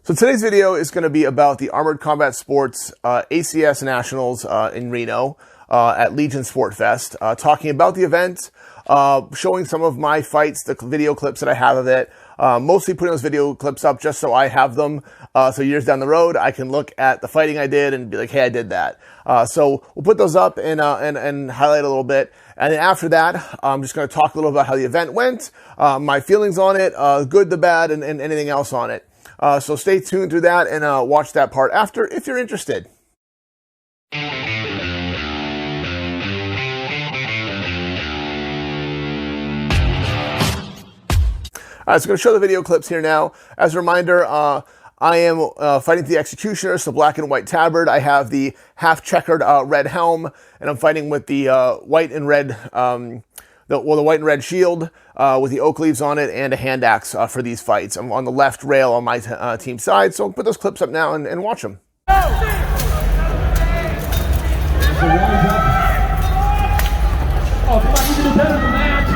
So today's video is going to be about the Armored Combat Sports ACS Nationals in Reno at Legion Sport Fest, talking about the event, showing some of my fights, the video clips that I have of it, mostly putting those video clips up just so I have them, so years down the road I can look at the fighting I did and be like, hey, I did that. So we'll put those up and highlight a little bit. And then after that, I'm just going to talk a little about how the event went, my feelings on it, good, the bad, and anything else on it. So stay tuned through that and watch that part after if you're interested. So I'm going to show the video clips here now. As a reminder, I am fighting the Executioner, so black and white tabard. I have the half checkered red helm, and I'm fighting with the white and red the white and red shield with the oak leaves on it and a hand axe for these fights. I'm on the left rail on my team side, so I'll put those clips up now and watch them. Oh, come on, you can do better than that.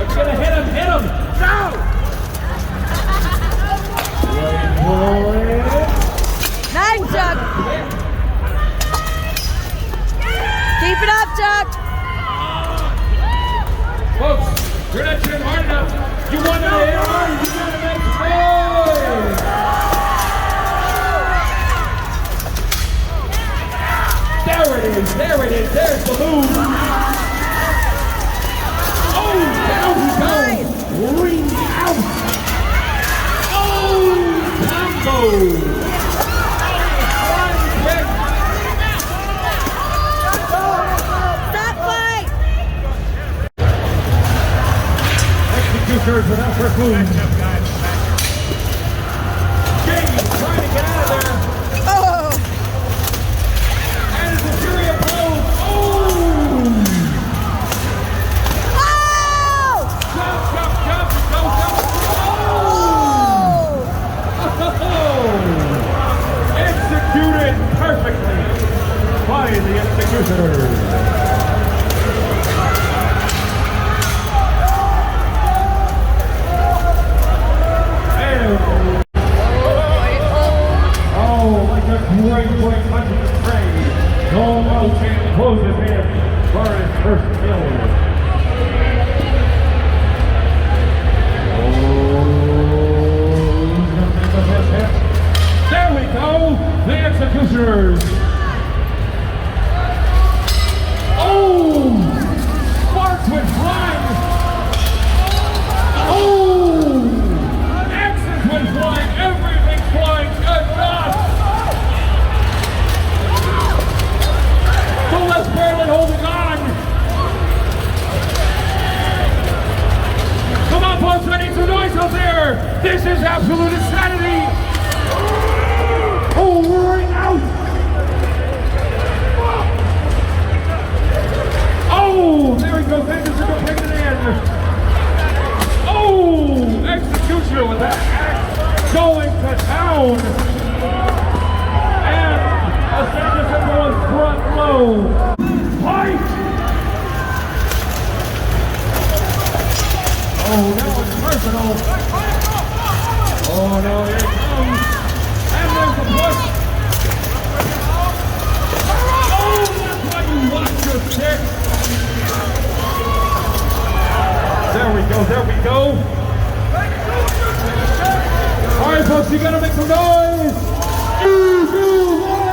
If you're gonna hit him, hit him. No! Nice, Chuck. Keep it up, Chuck. Folks, you're not trying hard enough. You want to hit hard, you gotta make noise. There it is, there's the move. Oh, down he goes. Ring out. Oh, combo. Without first move. James trying to get out of there. Oh! And it's a fury of blows. Oh! Oh! Jump, jump, jump, go, jump. Oh! Executed perfectly by the Executioner. Great punch in the trade. No motion closes in for his first kill. There we go, the Executioners. Oh, sparks went flying. Oh, axes went flying. Everything's flying. Good God. Barely holding on. Come on, folks, I need some noise out there. This is absolute insanity. Oh, roaring out. Oh, there we go. Thank you for taking it in. Oh, Executioner with that axe going to town. And a second everyone's front low. Fight! Oh, now it's personal. Oh, no, here it comes. And there's the push. Oh, that's why you watch your stick. There we go. All right, folks, you gotta make some noise. 3, 2, 1.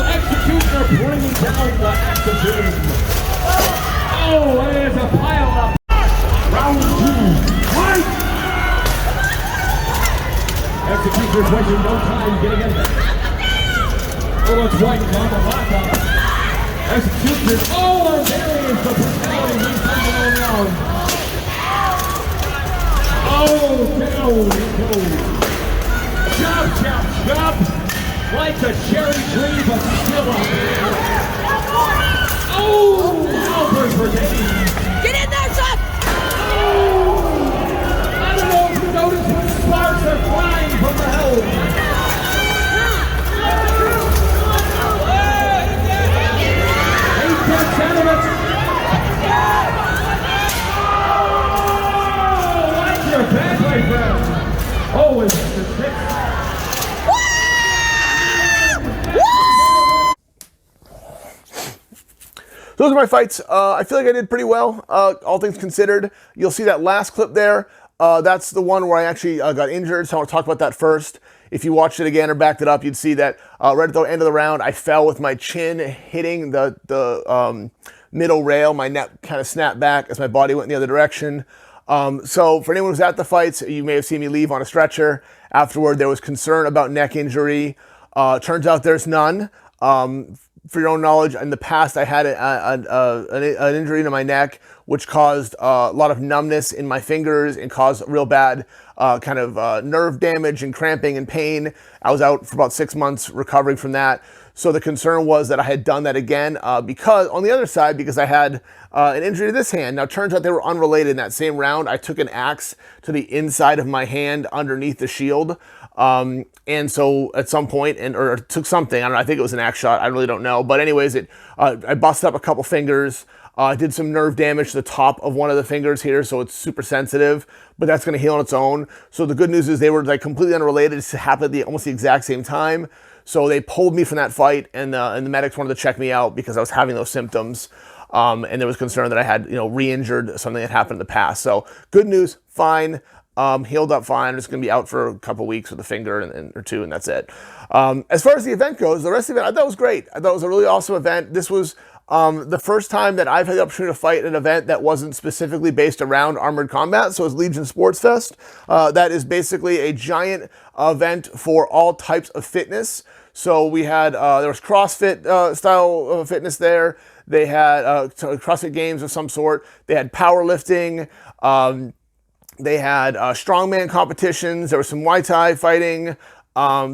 Executioner bringing down the Executioner. Oh, there's a pile up. Round 2. Fight! Executioner's wasting no time getting in there. Oh, it's white on the lockup. Executioner. Oh, and there is the brutality he's taking on round. Down it goes. Chop, chop, chop. Like a cherry tree, but still up. Oh, Albert Brigade. Get in there, son! I don't know if you noticed when sparks are flying from the hose. 8 10 of it. Oh, like your bad, my friend. Oh, it's the sixth. Those are my fights. I feel like I did pretty well, all things considered. You'll see that last clip there. That's the one where I actually got injured, so I want to talk about that first. If you watched it again or backed it up, you'd see that right at the end of the round, I fell with my chin hitting the middle rail. My neck kind of snapped back as my body went in the other direction. So for anyone who's at the fights, you may have seen me leave on a stretcher. Afterward, there was concern about neck injury. Turns out there's none. For your own knowledge, in the past, I had an injury to my neck, which caused a lot of numbness in my fingers and caused real bad nerve damage and cramping and pain. I was out for about 6 months recovering from that. So the concern was that I had done that again because on the other side, because I had an injury to this hand. Now, it turns out they were unrelated. In that same round, I took an axe to the inside of my hand underneath the shield. And so at some point, or took something, I don't know, I think it was an axe shot, I really don't know. But anyways, I busted up a couple fingers, did some nerve damage to the top of one of the fingers here, so it's super sensitive, but that's gonna heal on its own. So the good news is they were like completely unrelated. It happened at almost the exact same time. So they pulled me from that fight, and the medics wanted to check me out because I was having those symptoms. And there was concern that I had, re-injured something that happened in the past. So good news, fine. Healed up fine. I'm just going to be out for a couple weeks with a finger or two, and that's it. As far as the event goes, the rest of the event, I thought it was great. I thought it was a really awesome event. This was the first time that I've had the opportunity to fight an event that wasn't specifically based around armored combat. So it's Legion Sports Fest. That is basically a giant event for all types of fitness. So we had, there was CrossFit style of fitness there. They had CrossFit games of some sort. They had powerlifting. They had strongman competitions. There was some Muay Thai fighting.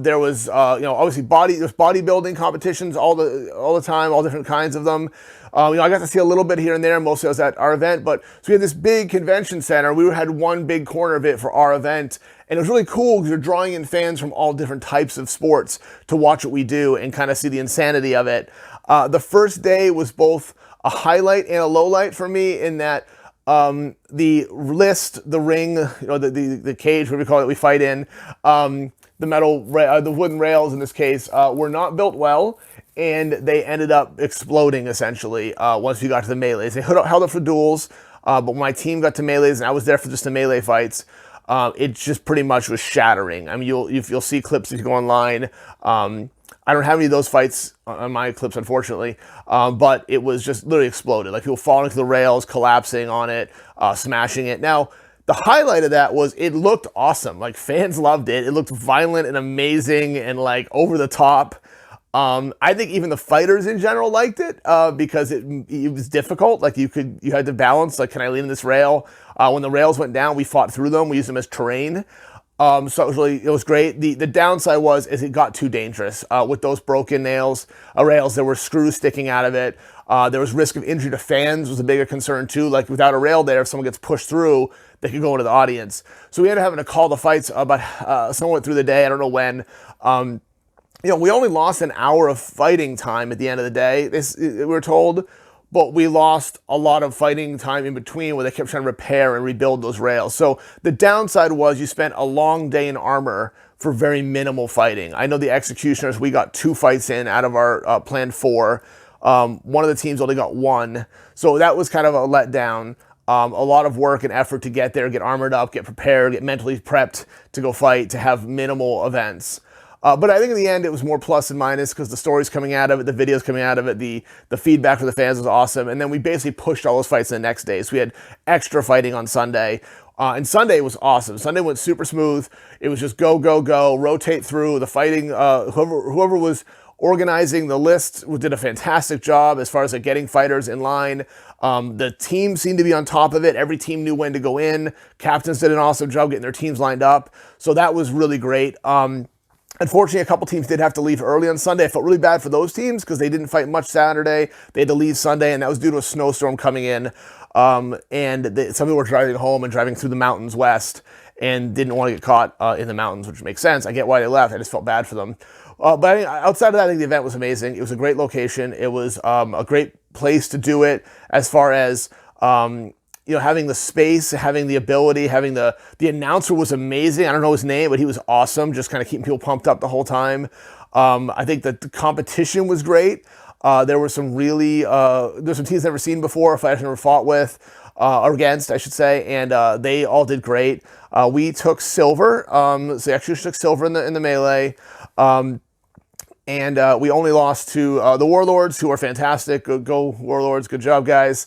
There was, obviously there's bodybuilding competitions all the time, all different kinds of them. I got to see a little bit here and there. Mostly I was at our event, but so we had this big convention center. We had one big corner of it for our event, and it was really cool because you're drawing in fans from all different types of sports to watch what we do and kind of see the insanity of it. The first day was both a highlight and a low light for me in that the list, the ring, the cage, what we call it, we fight in, the wooden rails in this case, were not built well, and they ended up exploding essentially once we got to the melees. They held up for duels, but when my team got to melees and I was there for just the melee fights, it just pretty much was shattering. I mean, you'll see clips if you go online. I don't have any of those fights on my clips, unfortunately, but it was just literally exploded. Like people falling to the rails, collapsing on it, smashing it. Now, the highlight of that was it looked awesome. Like fans loved it. It looked violent and amazing and like over the top. I think even the fighters in general liked it because it was difficult. Like you had to balance. Like, can I lean this rail? When the rails went down, we fought through them. We used them as terrain. So it was great. The downside was it got too dangerous with those broken rails. There were screws sticking out of it. There was risk of injury to fans was a bigger concern too. Like without a rail there, if someone gets pushed through, they could go into the audience. So we ended up having to call the fights about someone went through the day. I don't know when. We only lost an hour of fighting time at the end of the day. We were told. But we lost a lot of fighting time in between where they kept trying to repair and rebuild those rails. So the downside was you spent a long day in armor for very minimal fighting. I know the Executioners, we got 2 fights in out of our planned 4. One of the teams only got 1. So that was kind of a letdown. A lot of work and effort to get there, get armored up, get prepared, get mentally prepped to go fight, to have minimal events. But I think in the end, it was more plus and minus because the stories coming out of it, the videos coming out of it, the feedback from the fans was awesome. And then we basically pushed all those fights the next day. So we had extra fighting on Sunday. And Sunday was awesome. Sunday went super smooth. It was just go, go, go, rotate through the fighting. Whoever was organizing the list, did a fantastic job as far as like getting fighters in line. The team seemed to be on top of it. Every team knew when to go in. Captains did an awesome job getting their teams lined up. So that was really great. Unfortunately, a couple teams did have to leave early on Sunday. I felt really bad for those teams because they didn't fight much Saturday. They had to leave Sunday, and that was due to a snowstorm coming in. Some people were driving home and driving through the mountains west and didn't want to get caught in the mountains, which makes sense. I get why they left. I just felt bad for them. But I mean, outside of that, I think the event was amazing. It was a great location. It was a great place to do it as far as having the space, having the ability, having the announcer was amazing. I don't know his name, but he was awesome, just kind of keeping people pumped up the whole time. I think that the competition was great. There were some there's some teams I've never seen before, fighters I've never fought with, or against, I should say, and they all did great. We took silver, so we actually took silver in the melee. And we only lost to the Warlords, who are fantastic. Go Warlords, good job, guys.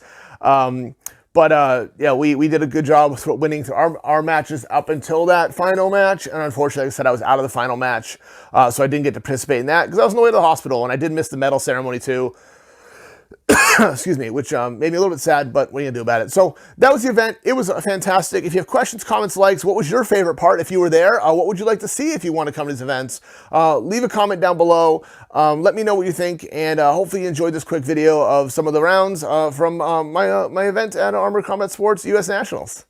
But we did a good job with winning our matches up until that final match. And unfortunately, like I said, I was out of the final match. So I didn't get to participate in that because I was on the way to the hospital. And I did miss the medal ceremony too. Excuse me, which made me a little bit sad, but what are you going to do about it? So that was the event. It was fantastic. If you have questions, comments, likes, what was your favorite part if you were there? What would you like to see if you want to come to these events? Leave a comment down below. Let me know what you think, and hopefully you enjoyed this quick video of some of the rounds from my event at Armored Combat Sports US Nationals.